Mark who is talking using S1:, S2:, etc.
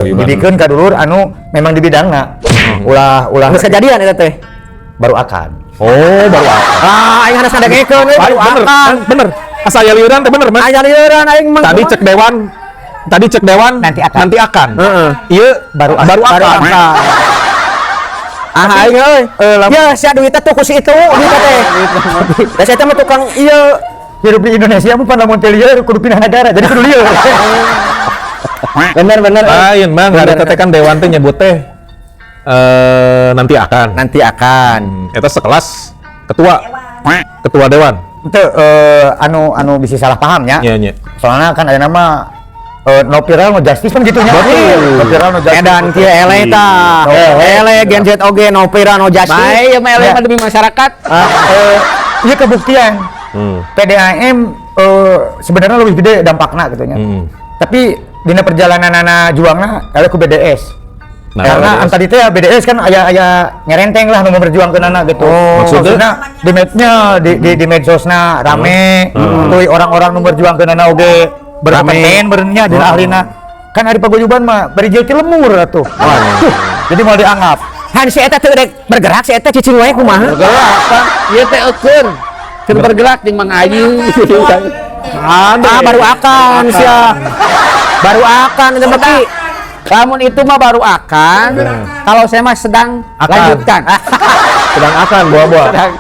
S1: Dibikeun ka dulur anu memang di bidangna. Ulah
S2: Geus kejadian eta teh.
S1: baru akan.
S2: Oh, baru akan. Aing harus ngadengekeun we baru akan.
S3: Bener. Asal liuran teh bener, Mas.
S2: Aya lieuran aing mah.
S3: Tadi cek dewan
S1: nanti akan.
S3: Heeh. Ieu baru akan.
S2: Ah aing euy. Ya sia duitnya tuh ku si itu duitnya teh. Da saya teh mah tukang ieu
S1: Hidup di Indonesia mah pada montel lieur kudu pindah negara. Jadi kudu lieur.
S2: bener.
S3: Lain, Mang. Ada teh kan dewan teh nyebut teh nanti akan.
S2: Nanti akan.
S3: Eta sekelas ketua dewan.
S1: Itu anu bisa salah paham ya.
S3: Iya, nya.
S1: Soalnya kan ada nama no viral no justice kan gitunya. No viral no justice.
S2: Edan kieu ele tah. Ele Gen Z oge no viral no justice.
S4: Bae ya mah ele mah demi masyarakat.
S1: Iya kebuktian. PDAM sebenarnya lebih gede dampakna gitu nya. Tapi dina perjalanan juangna ada ku BDS.
S3: Nah,
S1: karena
S3: BDS.
S1: antara itu ya BDS kan aya nyerenteng lah nu memperjuangkeun anak gitu. Maksudnya di mednya di medsosna rame, tuluy orang-orang nu memperjuangkeun anak oge berkompeten benernya di ahlina. Kan hari paguyuban mah bari jeuti lemur atuh. Jadi mau dianggap.
S2: Han si eta teu rek bergerak si eta cicing wae kumaha?
S4: Bergerak kan. Ieu teh eukeun. Keur bergerak jeung Mang Ayu.
S2: Baru akan sia. Baru akan itu berarti
S4: Lamun itu mah baru akan. Kalau saya mah sedang lanjutkan.
S3: Sedang akan buah-buah.